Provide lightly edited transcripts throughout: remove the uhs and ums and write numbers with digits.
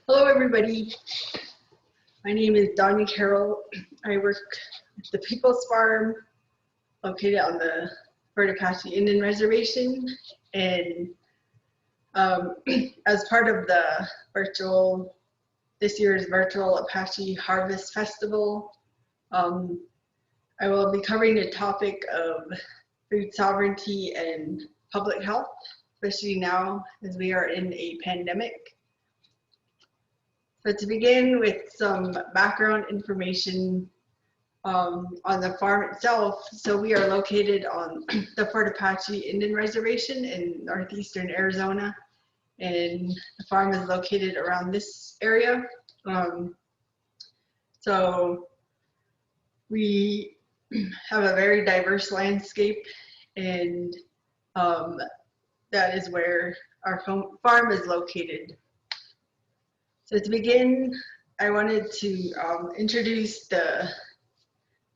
Hello everybody, my name is Danya Carroll. I work at the People's Farm located on the Bird Apache Indian Reservation, and as part of the this year's virtual Apache Harvest Festival, I will be covering the topic of food sovereignty and public health, especially now as we are in a pandemic. So to begin with some background information on the farm itself. So we are located on the Fort Apache Indian Reservation in northeastern Arizona, and the farm is located around this area. So we have a very diverse landscape, and that is where our farm is located. So to begin, I wanted to introduce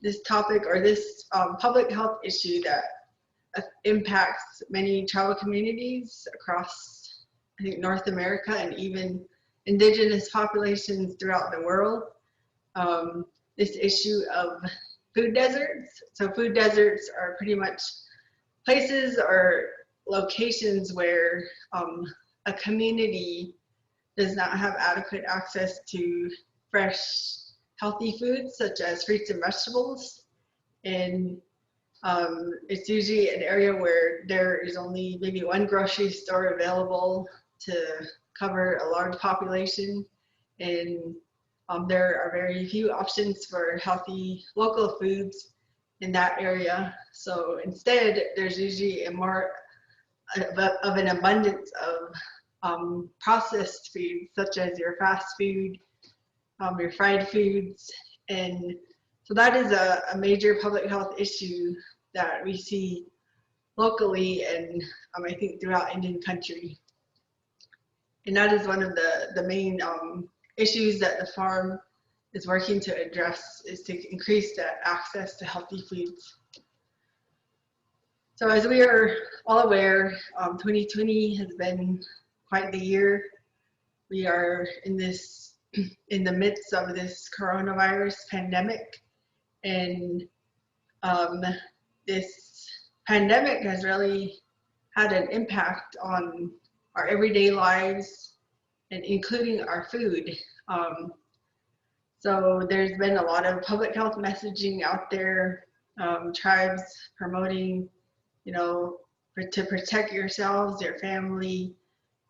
this topic, or this public health issue that impacts many tribal communities across, I think, North America and even indigenous populations throughout the world. This issue of food deserts. So food deserts are pretty much places or locations where a community does not have adequate access to fresh, healthy foods such as fruits and vegetables. And it's usually an area where there is only maybe one grocery store available to cover a large population, and there are very few options for healthy local foods in that area. So instead, there's usually a more of an abundance of processed foods, such as your fast food, your fried foods. And so that is a major public health issue that we see locally, and I think throughout Indian country. And that is one of the main issues that the farm is working to address, is to increase the access to healthy foods. So as we are all aware, 2020 has been quite the year. We are in the midst of this coronavirus pandemic, and this pandemic has really had an impact on our everyday lives, and including our food. So there's been a lot of public health messaging out there, tribes promoting, to protect yourselves, your family,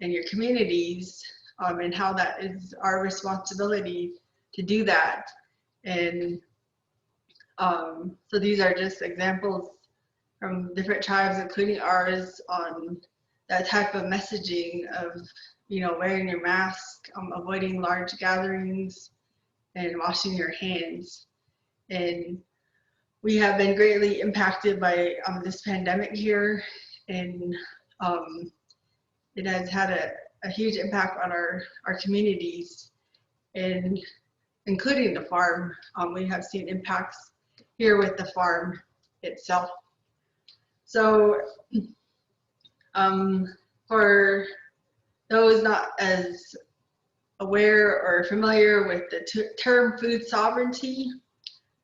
and your communities, and how that is our responsibility to do that. And so these are just examples from different tribes, including ours, on that type of messaging of, wearing your mask, avoiding large gatherings, and washing your hands. And we have been greatly impacted by this pandemic here, and it has had a huge impact on our communities, and including the farm. We have seen impacts here with the farm itself. So for those not as aware or familiar with the term food sovereignty,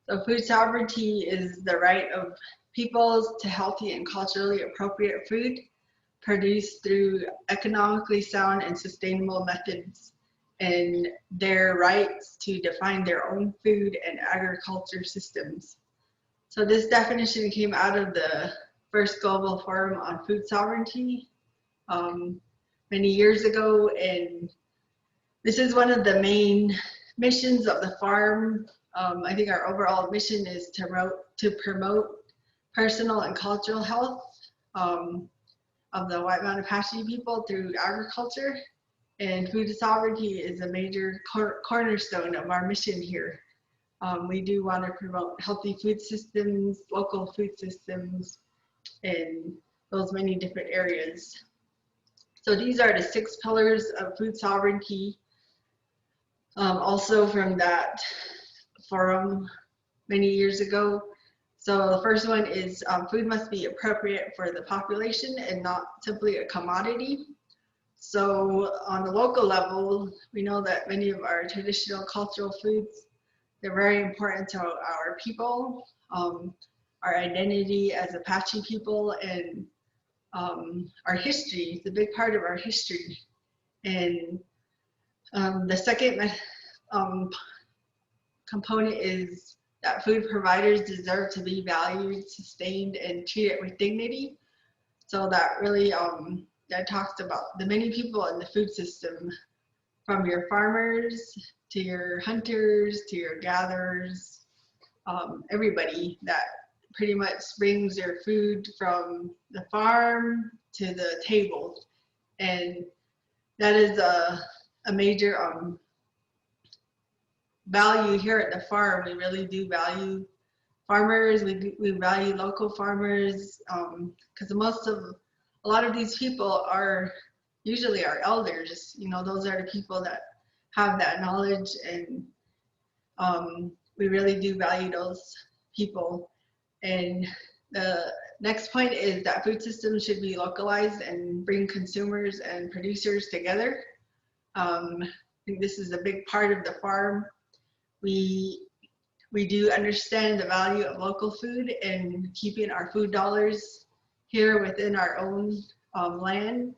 so food sovereignty is the right of peoples to healthy and culturally appropriate food produced through economically sound and sustainable methods, and their rights to define their own food and agriculture systems. So this definition came out of the first Global Forum on Food Sovereignty many years ago, and this is one of the main missions of the farm. I think our overall mission is to promote personal and cultural health of the White Mountain Apache people through agriculture, and food sovereignty is a major cornerstone of our mission here. We do want to promote healthy food systems, local food systems, in those many different areas. So these are the 6 pillars of food sovereignty, also from that forum many years ago. So the first one is food must be appropriate for the population and not simply a commodity. So on the local level, we know that many of our traditional cultural foods, they're very important to our people, our identity as Apache people, and our history. It's a big part of our history. And the second component is that food providers deserve to be valued, sustained, and treated with dignity. So that really that talks about the many people in the food system, from your farmers to your hunters to your gatherers, everybody that pretty much brings their food from the farm to the table. And that is a major value here at the farm. We really do value farmers. We value local farmers, because a lot of these people are usually our elders. You know, those are the people that have that knowledge, and we really do value those people. And the next point is that food systems should be localized and bring consumers and producers together. I think this is a big part of the farm. We do understand the value of local food and keeping our food dollars here within our own land.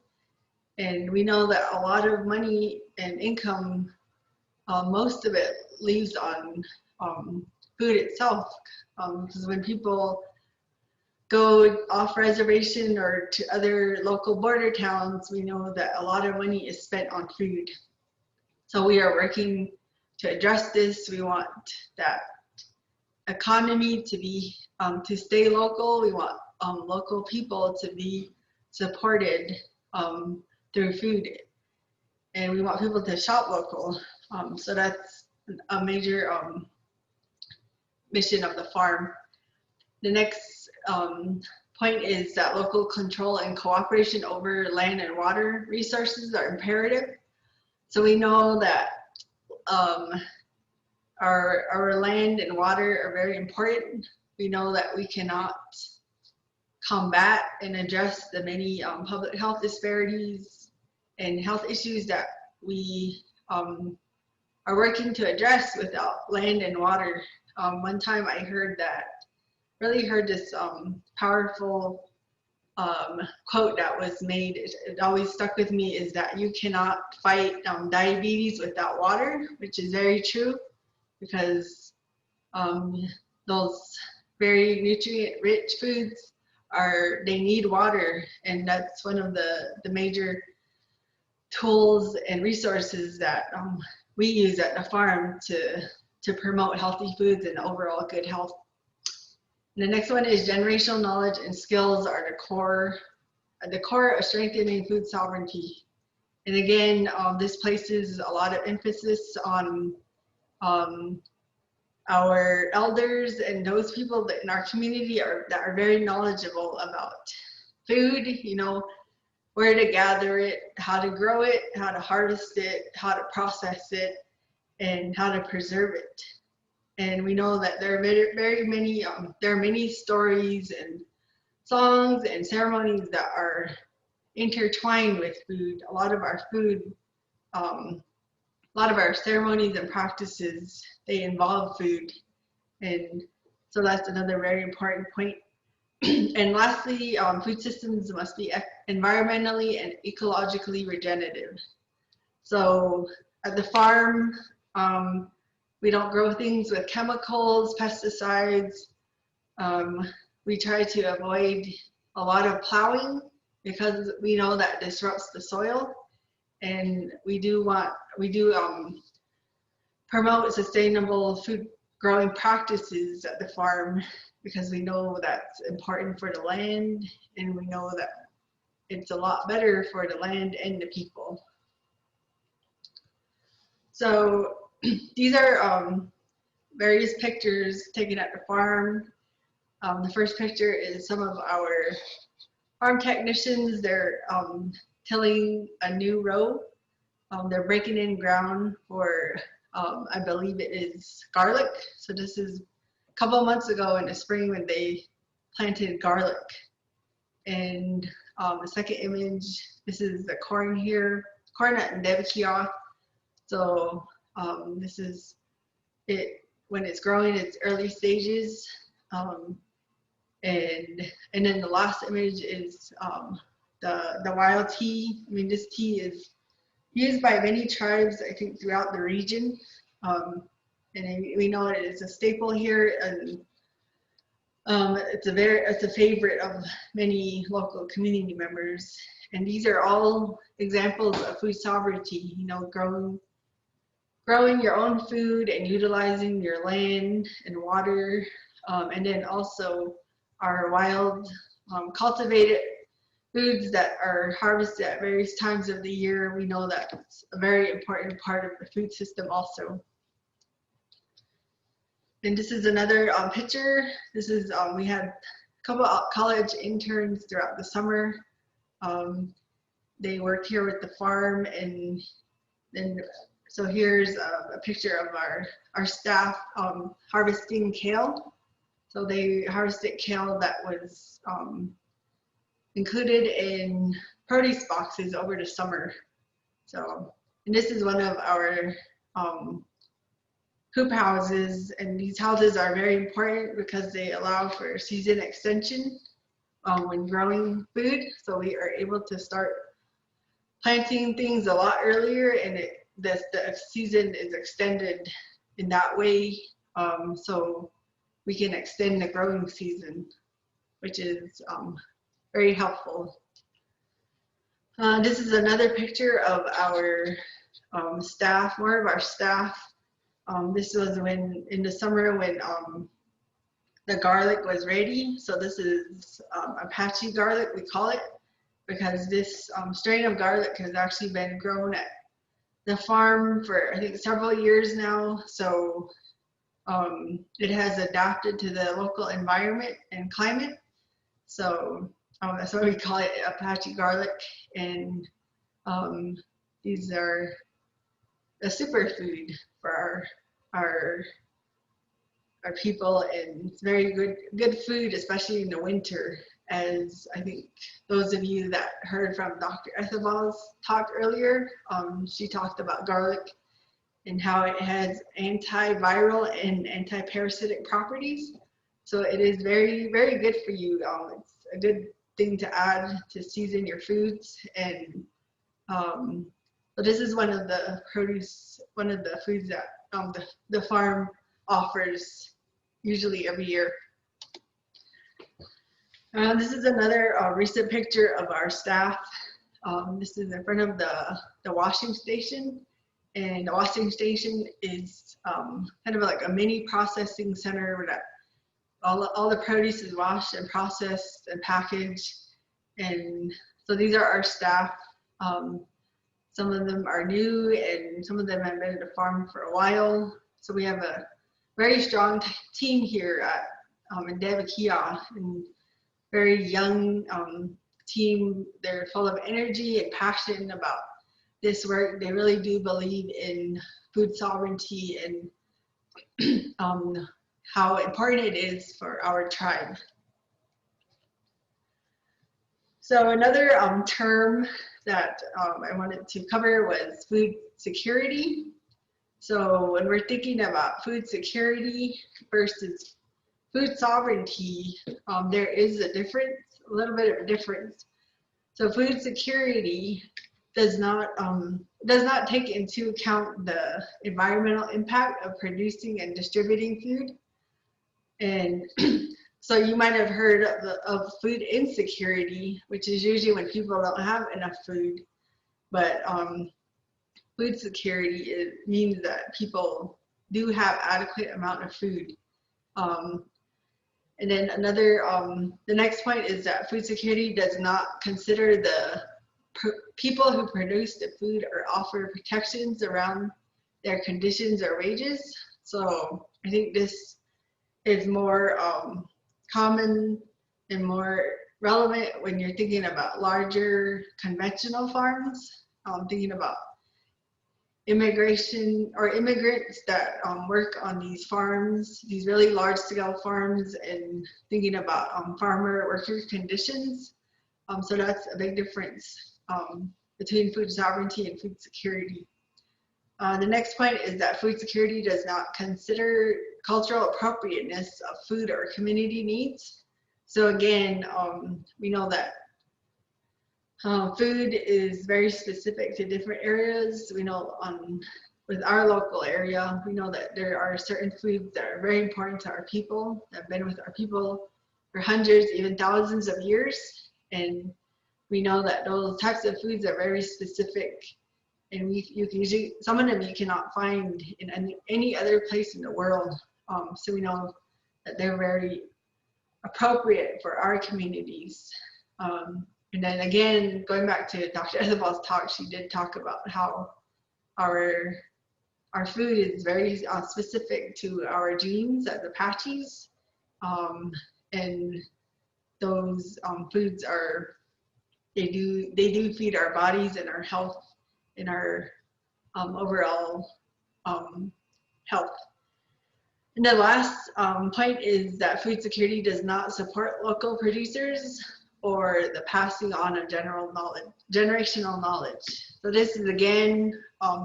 And we know that a lot of money and income, most of it leaves on food itself. Because when people go off reservation or to other local border towns, we know that a lot of money is spent on food. So we are working to address this. We want that economy to be to stay local. We want local people to be supported through food, and we want people to shop local. So that's a major mission of the farm. The next point is that local control and cooperation over land and water resources are imperative. So we know that our land and water are very important. We know that we cannot combat and address the many public health disparities and health issues that we are working to address without land and water. One time I really heard this powerful quote that was made. It always stuck with me, is that you cannot fight diabetes without water, which is very true, because those very nutrient-rich foods they need water, and that's one of the major tools and resources that we use at the farm to promote healthy foods and overall good health. And the next one is generational knowledge and skills are the core of strengthening food sovereignty. And again, this places a lot of emphasis on our elders and those people that in our community that are very knowledgeable about food, you know, where to gather it, how to grow it, how to harvest it, how to process it, and how to preserve it. And we know that there are many stories and songs and ceremonies that are intertwined with food. A lot of our ceremonies and practices, they involve food. And so that's another very important point. And lastly, food systems must be environmentally and ecologically regenerative. So at the farm, we don't grow things with chemicals, pesticides. We try to avoid a lot of plowing because we know that disrupts the soil. And we do promote sustainable food growing practices at the farm, because we know that's important for the land, and we know that it's a lot better for the land and the people. So these are various pictures taken at the farm. The first picture is some of our farm technicians. They're tilling a new row. They're breaking in ground for, I believe it is garlic. So this is a couple of months ago in the spring when they planted garlic. And The second image, this is the corn here, corn at Bikiyaa. So this is it when it's growing, its early stages. And then the last image is the wild tea. I mean, this tea is used by many tribes, I think, throughout the region. And we know it is a staple here, and it's a favorite of many local community members. And these are all examples of food sovereignty. You know, growing your own food and utilizing your land and water, and then also our wild cultivated foods that are harvested at various times of the year. We know that it's a very important part of the food system also. And this is another picture. This is, we had a couple of college interns throughout the summer. They worked here with the farm, and then so here's a picture of our staff harvesting kale. So they harvested kale that was included in produce boxes over the summer. So, and this is one of our hoop houses, and these houses are very important because they allow for season extension when growing food. So we are able to start planting things a lot earlier, and the season is extended in that way. So we can extend the growing season, which is very helpful. This is another picture of our staff, more of our staff. This was in the summer when the garlic was ready. So this is Apache garlic, we call it, because this strain of garlic has actually been grown at the farm for I think several years now. So it has adapted to the local environment and climate. So that's why we call it Apache garlic. And these are a superfood for our people, and it's very good food, especially in the winter. As I think those of you that heard from Dr. Ethelball's talk earlier, she talked about garlic and how it has antiviral and anti-parasitic properties. So it is very, very good for you. It's a good thing to add to season your foods. And so this is one of the foods that the farm offers usually every year. This is another recent picture of our staff. This is in front of the washing station. And the washing station is kind of like a mini processing center where all the produce is washed and processed and packaged. And so these are our staff. Some of them are new, and some of them have been at the farm for a while. So we have a very strong team here at Ndee Bikiyaa, and very young team. They're full of energy and passion about this work. They really do believe in food sovereignty and how important it is for our tribe. So another term that I wanted to cover was food security. So when we're thinking about food security versus food sovereignty, there is a difference, a little bit of a difference. So food security does not take into account the environmental impact of producing and distributing food. And so you might have heard of food insecurity, which is usually when people don't have enough food. But food security means that people do have adequate amount of food. And then the next point is that food security does not consider the people who produce the food or offer protections around their conditions or wages. So I think this is more common and more relevant when you're thinking about larger conventional farms, thinking about immigration or immigrants that work on these farms, these really large scale farms, and thinking about farmer worker conditions. So that's a big difference between food sovereignty and food security. The next point is that food security does not consider cultural appropriateness of food or community needs. So again, we know that food is very specific to different areas. We know with our local area, we know that there are certain foods that are very important to our people, that have been with our people for hundreds, even thousands of years. And we know that those types of foods are very specific, and you can usually, some of them you cannot find in any other place in the world. So we know that they're very appropriate for our communities. And then again, going back to Dr. Ethelball's talk, she did talk about how our food is very specific to our genes as Apaches, and those foods are, they do feed our bodies and our health and our overall health. And the last point is that food security does not support local producers or the passing on of generational knowledge. So this is again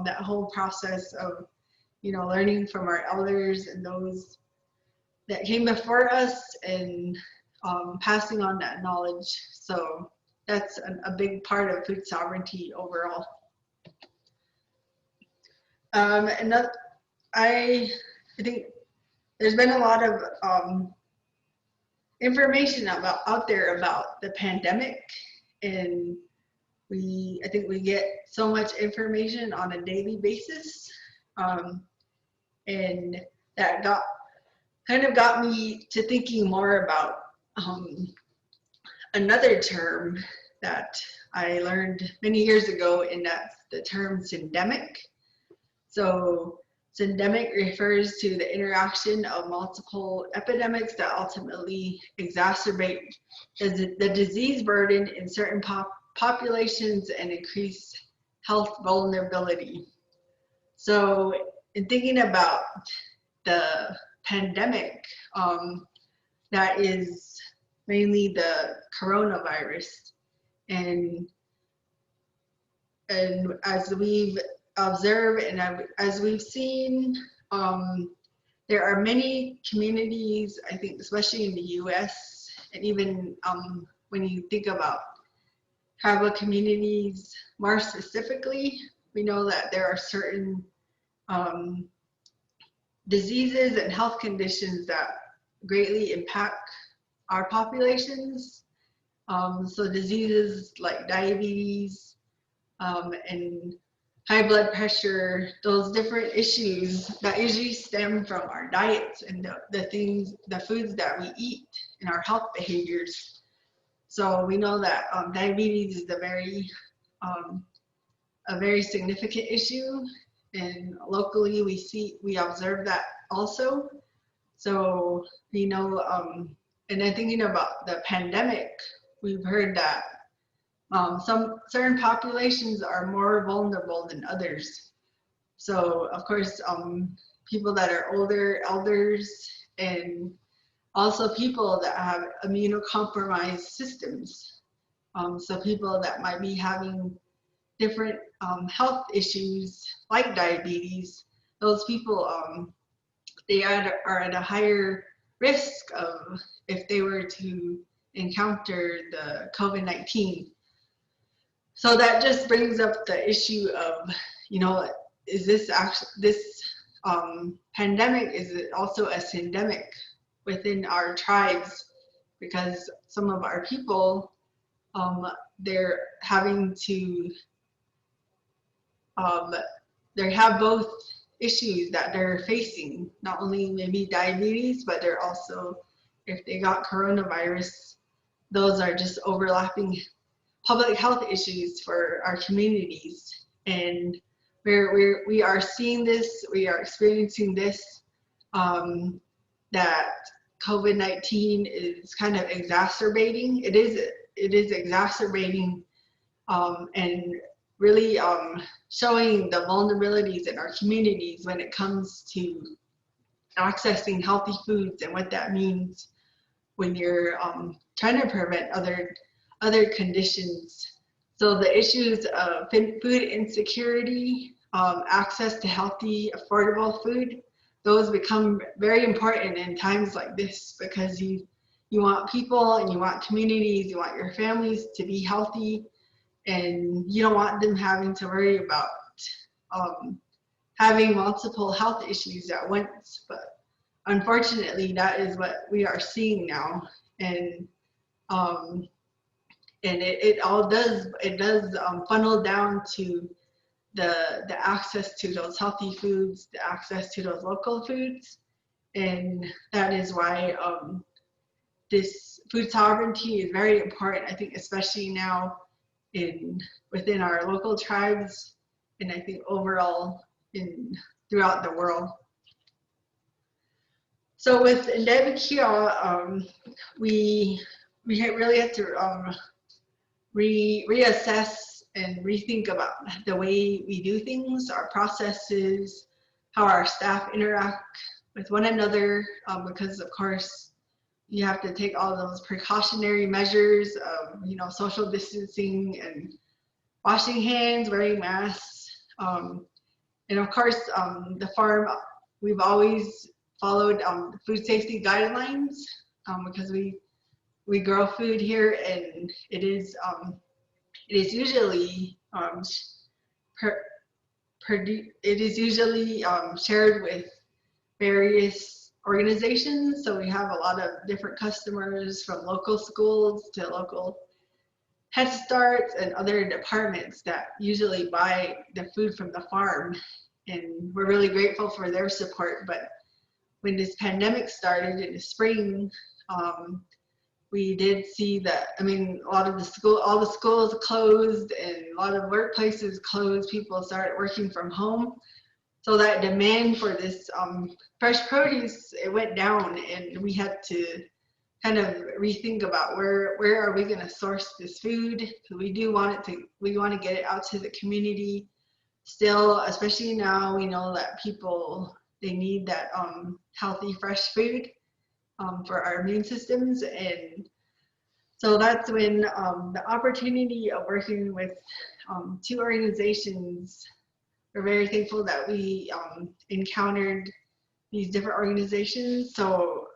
that whole process of, you know, learning from our elders and those that came before us, and passing on that knowledge. So that's a big part of food sovereignty overall. And that, I think there's been a lot of information out there about the pandemic, and I think we get so much information on a daily basis, and that kind of got me to thinking more about another term that I learned many years ago, and that's the term syndemic. So syndemic refers to the interaction of multiple epidemics that ultimately exacerbate the disease burden in certain populations and increase health vulnerability. So in thinking about the pandemic, that is mainly the coronavirus, and as we've observed and as we've seen, there are many communities, I think especially in the US, and even when you think about tribal communities more specifically, we know that there are certain diseases and health conditions that greatly impact our populations. So diseases like diabetes and high blood pressure, those different issues that usually stem from our diets and the foods that we eat and our health behaviors. So we know that diabetes is a very significant issue, and locally we observe that also. So we know, and then thinking about the pandemic, we've heard that some certain populations are more vulnerable than others. So of course, people that are older, elders, and also people that have immunocompromised systems. So people that might be having different health issues like diabetes, those people, they are at a higher risk of, if they were to encounter the COVID-19. So that just brings up the issue of, you know, is this pandemic, is it also a syndemic within our tribes? Because some of our people, they're having to, they have both issues that they're facing, not only maybe diabetes, but they're also, if they got coronavirus, those are just overlapping public health issues for our communities. And we are seeing this, we are experiencing this, that COVID-19 is kind of exacerbating. It is exacerbating and really showing the vulnerabilities in our communities when it comes to accessing healthy foods and what that means when you're trying to prevent other conditions. So the issues of food insecurity, access to healthy, affordable food, those become very important in times like this, because you want people and you want communities, you want your families to be healthy, and you don't want them having to worry about having multiple health issues at once. But unfortunately, that is what we are seeing now, and it all does funnel down to the access to those healthy foods, the access to those local foods, and that is why this food sovereignty is very important. I think especially now within our local tribes, and I think overall throughout the world. So with Ndee Bikiyaa, we really have to reassess and rethink about the way we do things, our processes, how our staff interact with one another, because of course you have to take all those precautionary measures of, you know, social distancing and washing hands, wearing masks, and of course the farm, we've always followed food safety guidelines, because we grow food here, and it is usually shared with various organizations. So we have a lot of different customers, from local schools to local Head Starts and other departments that usually buy the food from the farm, and we're really grateful for their support. But when this pandemic started in the spring, we did see that, I mean, all the schools closed and a lot of workplaces closed. People started working from home. So that demand for this fresh produce, it went down, and we had to kind of rethink about where are we going to source this food, because we want to get it out to the community still, especially now we know that people, they need that healthy fresh food for our immune systems. And so that's when the opportunity of working with two organizations, we're very thankful that we encountered these different organizations. So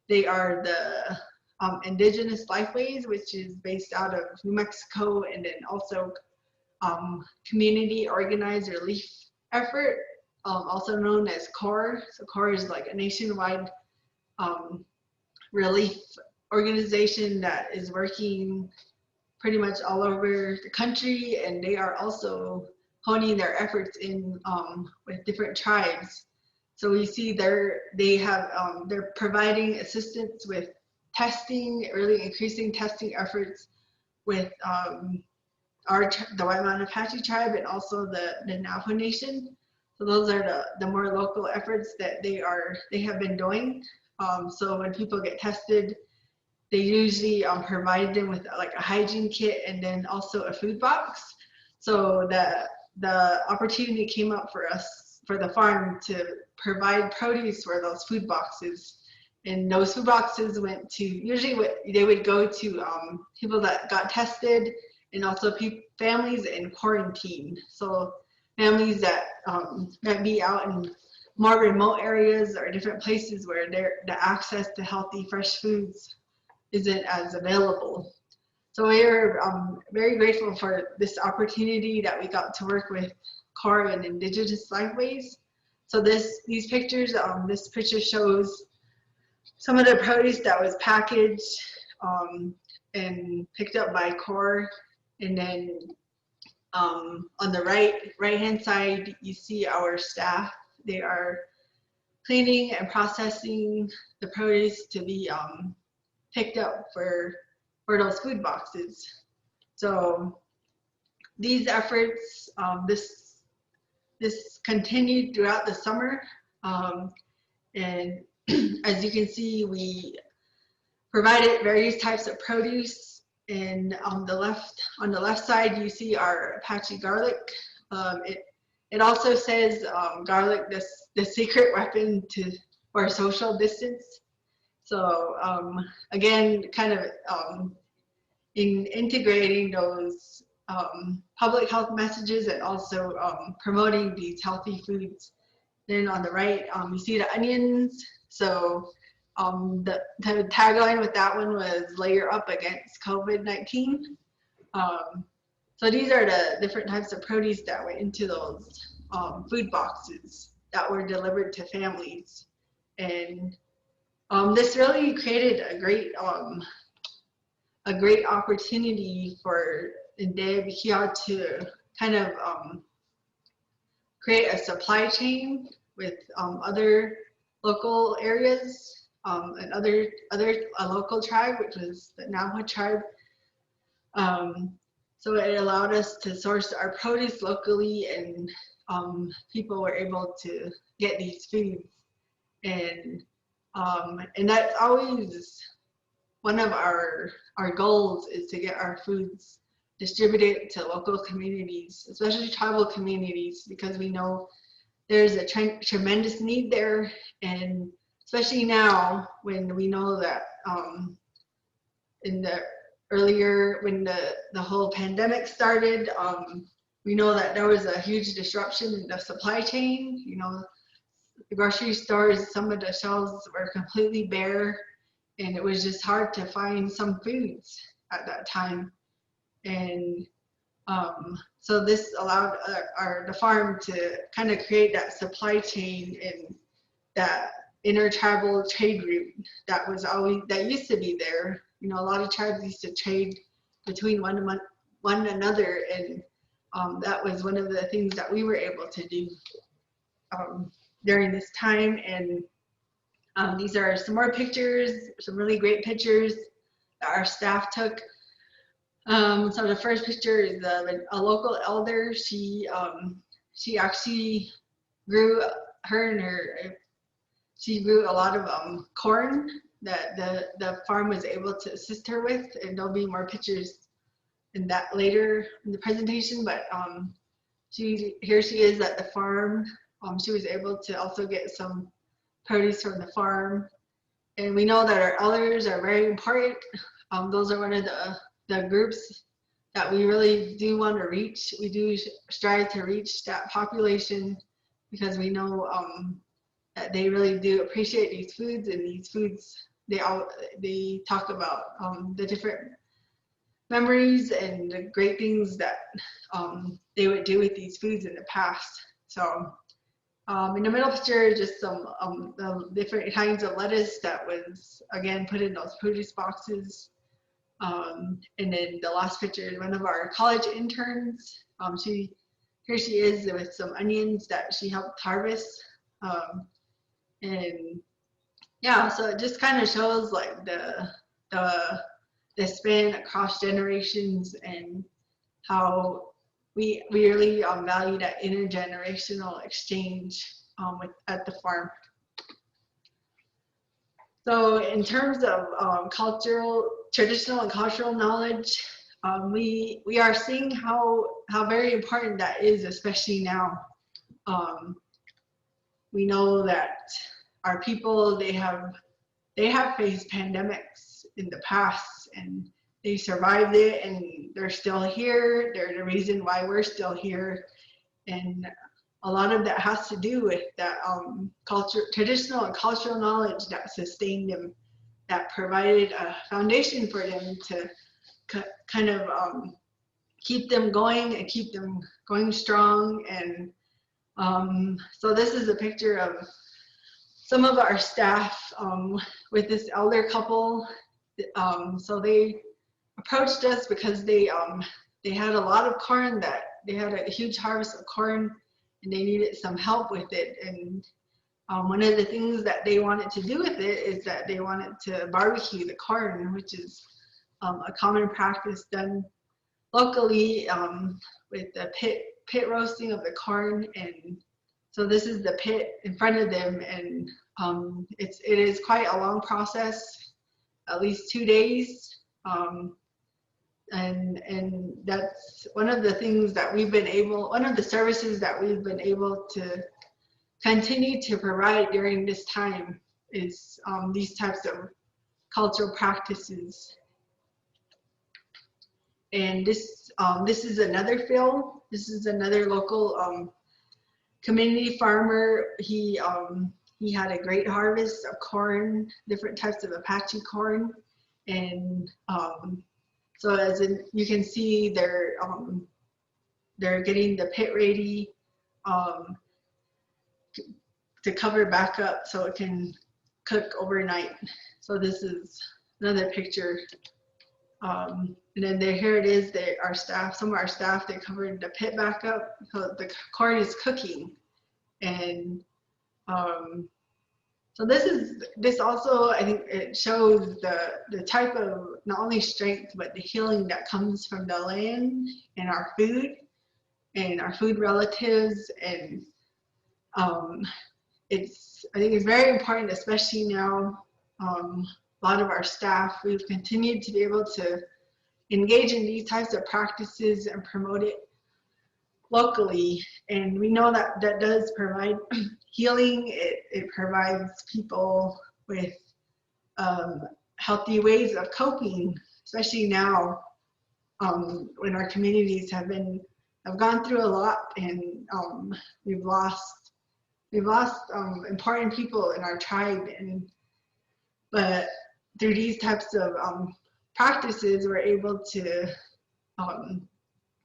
they are the Indigenous Lifeways, which is based out of New Mexico, and then also Community Organized Relief Effort, also known as CORE. So CORE is like a nationwide relief organization that is working pretty much all over the country, and they are also honing their efforts in with different tribes. So we see they're providing assistance with testing, really increasing testing efforts with the White Mountain Apache tribe and also the Navajo Nation. So those are the more local efforts that they have been doing. So when people get tested, they usually provide them with like a hygiene kit and then also a food box. So the opportunity came up for us, for the farm, to provide produce for those food boxes. And those food boxes went to, usually they would go to people that got tested, and also families in quarantine. So families that might be out in more remote areas or different places where the access to healthy fresh foods isn't as available. So we are very grateful for this opportunity that we got to work with CORE and Indigenous Lifeways. So these pictures, this picture shows some of the produce that was packaged and picked up by CORE. And then on the right hand side, you see our staff. They are cleaning and processing the produce to be picked up for those food boxes. So these efforts, this continued throughout the summer, and as you can see, we provided various types of produce. And on the left side, you see our Apache garlic. It also says garlic, the secret weapon for social distance. So again, kind of in integrating those public health messages and also promoting these healthy foods. Then on the right, you see the onions. So the tagline with that one was "Layer Up Against COVID-19." So these are the different types of produce that went into those food boxes that were delivered to families, and this really created a great opportunity for Ndee, Bikiyaa to kind of create a supply chain with other local areas and other a local tribe, which was the Navajo tribe. So it allowed us to source our produce locally, and people were able to get these foods. And that's always one of our goals, is to get our foods distributed to local communities, especially tribal communities, because we know there's a tremendous need there, and especially now when we know that in the earlier, when the whole pandemic started, we know that there was a huge disruption in the supply chain. You know, the grocery stores, some of the shelves were completely bare, and it was just hard to find some foods at that time. And so this allowed the farm to kind of create that supply chain and that intertribal trade route that used to be there. You know, a lot of tribes used to trade between one another, and that was one of the things that we were able to do during this time. And these are some more pictures, some really great pictures that our staff took. So the first picture is a local elder. She actually grew she grew a lot of corn that the farm was able to assist her with, and there'll be more pictures in that later in the presentation. But here she is at the farm. She was able to also get some produce from the farm, and we know that our elders are very important. Those are one of the groups that we really do want to reach. We do strive to reach that population, because we know that they really do appreciate these foods, and these foods, they talk about the different memories and the great things that they would do with these foods in the past. So in the middle picture, just some the different kinds of lettuce that was, again, put in those produce boxes. And then the last picture is one of our college interns. Here she is with some onions that she helped harvest. And yeah, so it just kind of shows like the span across generations, and how we really value that intergenerational exchange at the farm. So in terms of traditional and cultural knowledge, we are seeing how very important that is, especially now. We know that our people, they have faced pandemics in the past, and they survived it, and they're still here. They're the reason why we're still here. And a lot of that has to do with that traditional and cultural knowledge that sustained them, that provided a foundation for them to kind of keep them going and keep them going strong. And so this is a picture of some of our staff with this elder couple. So they approached us because they had a lot of corn, that they had a huge harvest of corn, and they needed some help with it. And one of the things that they wanted to do with it is that they wanted to barbecue the corn, which is a common practice done locally with the pit roasting of the corn. And so this is the pit in front of them, and it is quite a long process, at least 2 days. And that's one of the things that one of the services that we've been able to continue to provide during this time, is these types of cultural practices. And this is another field. This is another local community farmer. He had a great harvest of corn, different types of Apache corn, and so you can see they're getting the pit ready to cover back up so it can cook overnight. So this is another picture. And then here it is. Some of our staff, they covered the pit back up so the corn is cooking. And so this also, I think it shows the type of not only strength but the healing that comes from the land and our food relatives. And I think it's very important, especially now. A lot of our staff, we've continued to be able to engage in these types of practices and promote it locally. And we know that that does provide healing. It provides people with healthy ways of coping, especially now when our communities have gone through a lot, and we've lost important people in our tribe. But through these types of practices, we're able to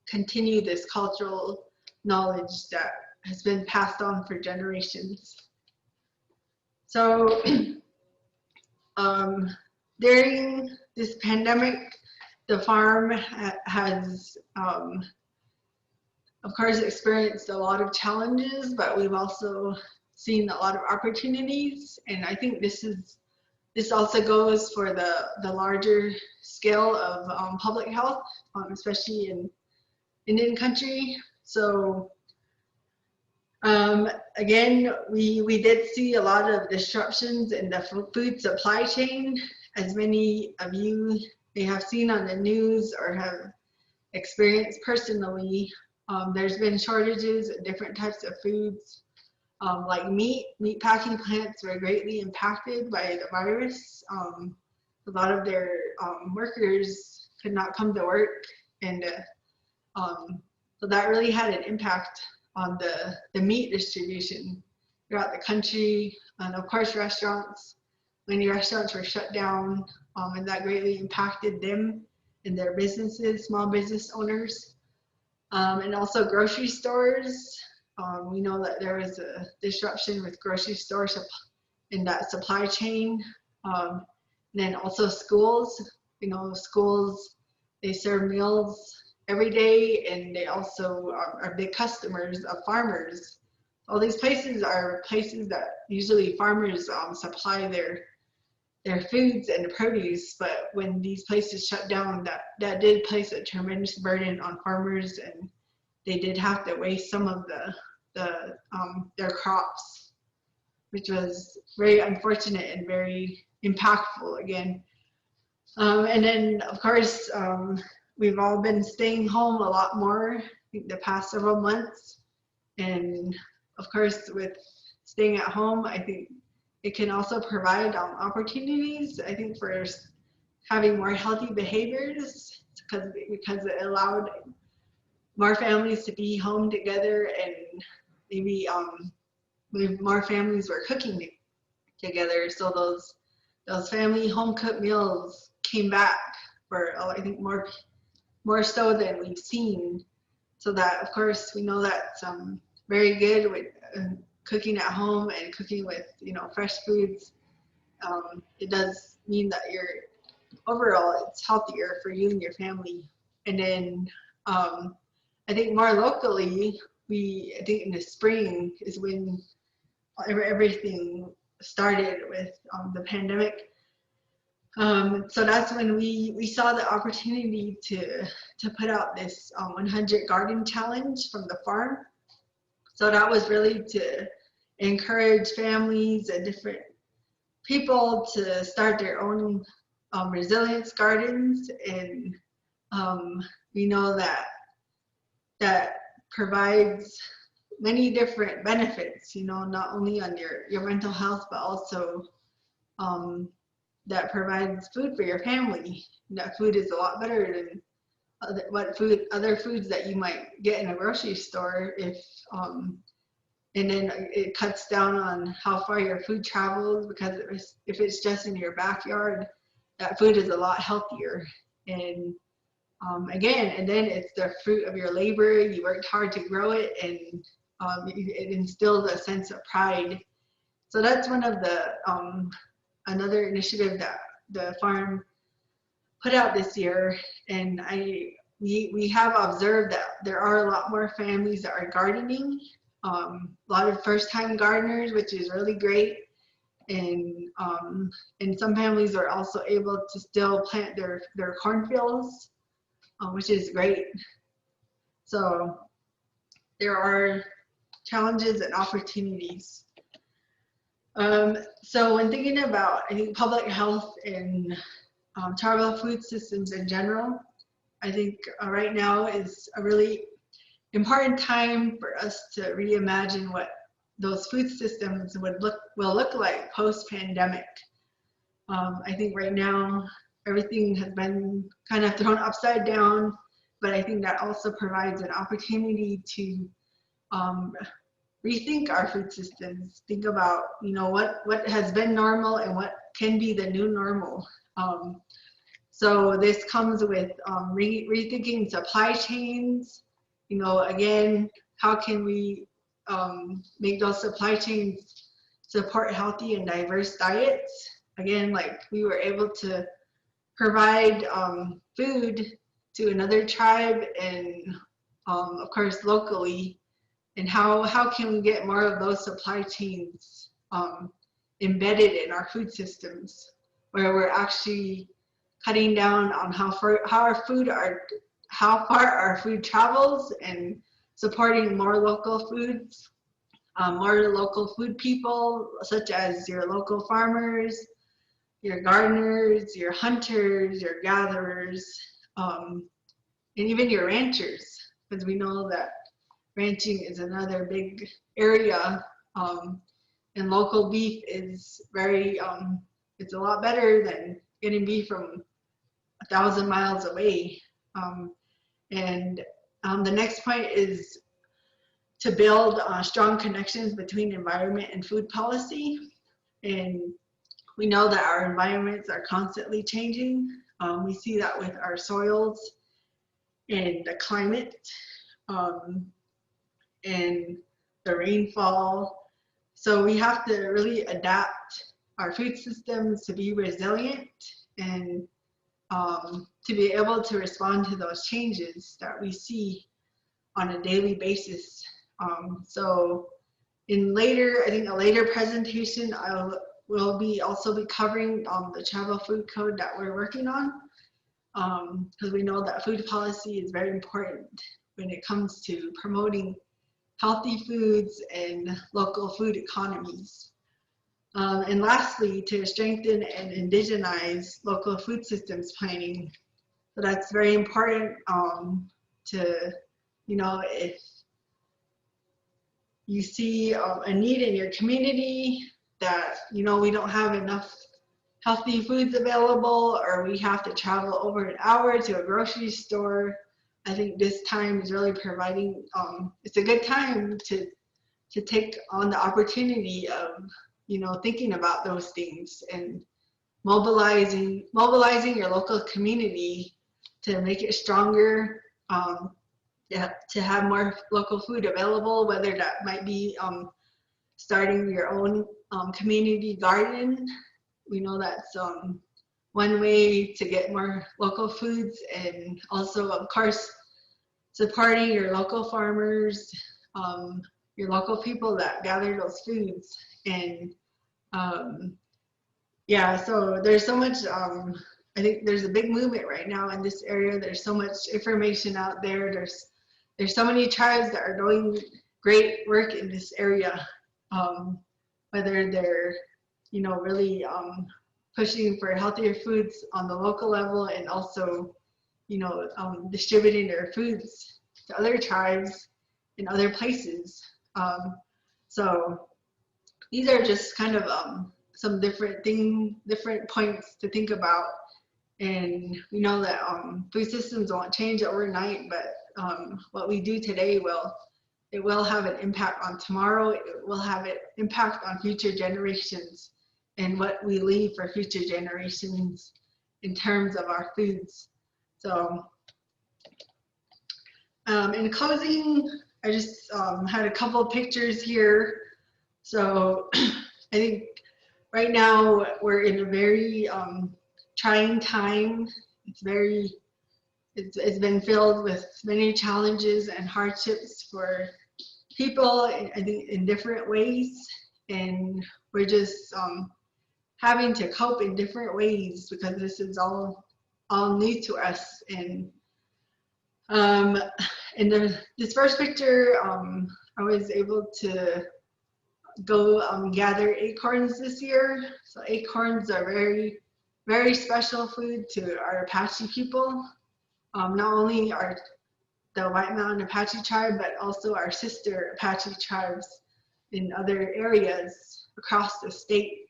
continue this cultural knowledge that has been passed on for generations. So during this pandemic, the farm has, of course, experienced a lot of challenges, but we've also seen a lot of opportunities. And I think this also goes for the larger scale of public health, especially in Indian country. So again, we did see a lot of disruptions in the food supply chain, as many of you may have seen on the news or have experienced personally. There's been shortages of different types of foods. Like meat packing plants were greatly impacted by the virus. A lot of their workers could not come to work, and so that really had an impact on the meat distribution throughout the country. And of course, many restaurants were shut down, and that greatly impacted them and their businesses, small business owners, and also grocery stores. We know that there was a disruption with grocery stores in that supply chain. And then also schools. Schools, they serve meals every day, and they also are big customers of farmers. All these places are places that usually farmers supply their foods and produce, but when these places shut down, that did place a tremendous burden on farmers, and they did have to waste some of their crops, which was very unfortunate and very impactful again. And then of course, we've all been staying home a lot more, I think, the past several months. And of course, with staying at home, I think it can also provide opportunities, I think, for having more healthy behaviors, because it allowed more families to be home together, and maybe more families were cooking together. So those family home cooked meals came back for, I think, more so than we've seen. So that, of course, we know that's very good with cooking at home and cooking with fresh foods. It does mean that overall it's healthier for you and your family. And then I think more locally, I think in the spring is when everything started with the pandemic. So that's when we saw the opportunity to put out this 100 garden challenge from the farm. So that was really to encourage families and different people to start their own resilience gardens. And we know that provides many different benefits, not only on your mental health, but also that provides food for your family. That food is a lot better other foods that you might get in a grocery store, if and then it cuts down on how far your food travels, because if it's just in your backyard, that food is a lot healthier. And again, and then it's the fruit of your labor. You worked hard to grow it, and it instills a sense of pride. So that's one of the another initiative that the farm put out this year. And we have observed that there are a lot more families that are gardening. A lot of first-time gardeners, which is really great. And some families are also able to still plant their cornfields, which is great. So there are challenges and opportunities. So when thinking about, I think, public health and tribal food systems in general, I think right now is a really important time for us to reimagine what those food systems will look like post-pandemic. I think right now everything has been kind of thrown upside down, but I think that also provides an opportunity to rethink our food systems. Think about, you know, what has been normal and what can be the new normal. So this comes with rethinking supply chains. You know, again, how can we make those supply chains support healthy and diverse diets? Again, like we were able to provide food to another tribe and of course locally, and how can we get more of those supply chains embedded in our food systems, where we're actually cutting down on how far our food travels, and supporting more local foods, more local food people, such as your local farmers, your gardeners, your hunters, your gatherers, and even your ranchers, because we know that ranching is another big area, and local beef is very, it's a lot better than getting beef from 1,000 miles away. And the next point is to build strong connections between environment and food policy. And we know that our environments are constantly changing. We see that with our soils and the climate, and the rainfall. So we have to really adapt our food systems to be resilient and to be able to respond to those changes that we see on a daily basis. So in I think a later presentation, will also be covering the travel food code that we're working on, because we know that food policy is very important when it comes to promoting healthy foods and local food economies. And lastly, to strengthen and indigenize local food systems planning. So that's very important to, you know, if you see a need in your community that, you know, we don't have enough healthy foods available, or we have to travel over an hour to a grocery store, I think this time is really providing, it's a good time to take on the opportunity of, you know, thinking about those things and mobilizing your local community to make it stronger, to have more local food available, whether that might be starting your own community garden. We know that's one way to get more local foods, and also, of course, supporting your local farmers, your local people that gather those foods. And yeah, so there's so much, I think there's a big movement right now in this area. There's so much information out there. There's so many tribes that are doing great work in this area, whether they're, you know, really pushing for healthier foods on the local level, and also, you know, distributing their foods to other tribes in other places. So these are just kind of some different points to think about And we know that food systems won't change overnight, but what we do today will have an impact on tomorrow. It will have an impact on future generations and what we leave for future generations in terms of our foods. So in closing, I just had a couple of pictures here. So I think right now we're in a very trying time. It's been filled with many challenges and hardships for people, I think, in different ways, and we're just having to cope in different ways because this is all new to us. And in this first picture, I was able to go gather acorns this year. So acorns are very, very special food to our Apache people. Not only the White Mountain Apache tribe, but also our sister Apache tribes in other areas across the state.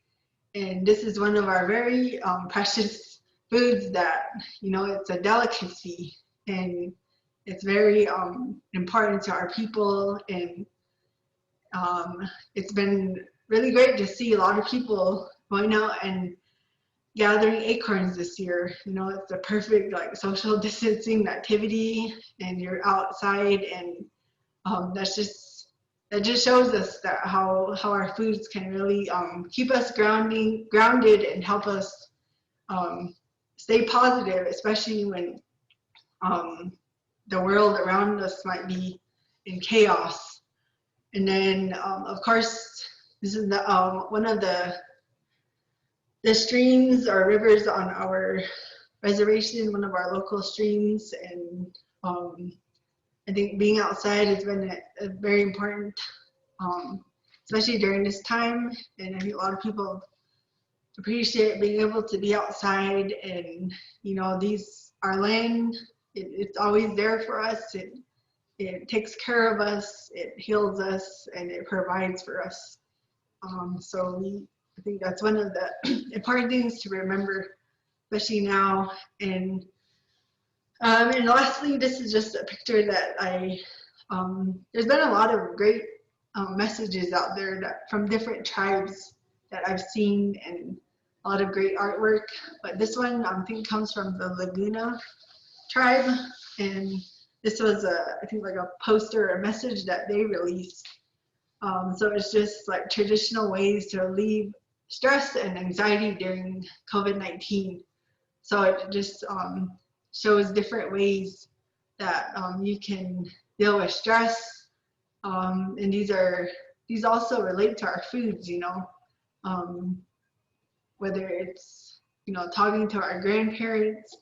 And this is one of our very precious foods that, it's a delicacy, and it's very important to our people. And it's been really great to see a lot of people going out and gathering acorns this year. It's a perfect social distancing activity, and you're outside, and that just shows us that how our foods can really keep us grounded and help us stay positive, especially when the world around us might be in chaos. And then of course, this is one of the streams or rivers on our reservation, one of our local streams. And I think being outside has been a very important, especially during this time. And I think a lot of people appreciate being able to be outside, and our land, it's always there for us. It takes care of us, it heals us, and it provides for us. So I think that's one of the important things to remember, especially now. And lastly, this is just a picture that there's been a lot of great messages out there from different tribes that I've seen, and a lot of great artwork. But this one I think comes from the Laguna tribe, and this was I think a poster or a message that they released. So it's just traditional ways to relieve stress and anxiety during COVID-19. So it just shows different ways that you can deal with stress, and these also relate to our foods. Whether it's talking to our grandparents,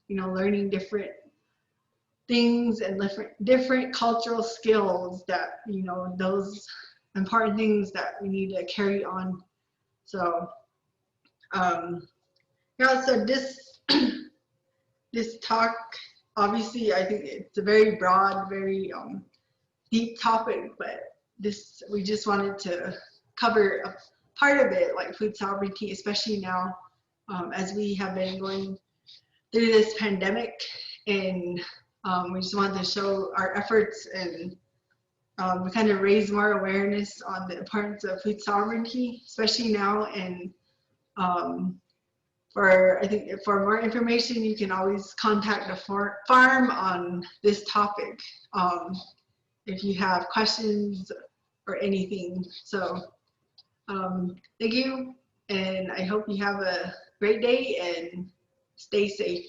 learning different things and different cultural skills that those important things that we need to carry on. So yeah, so this talk, obviously I think it's a very broad, very deep topic, but we just wanted to cover a part of it, like food sovereignty, especially now as we have been going through this pandemic. And we just wanted to show our efforts and kind of raise more awareness on the importance of food sovereignty, especially now. And I think for more information, you can always contact the farm on this topic if you have questions or anything. So thank you, and I hope you have a great day and stay safe.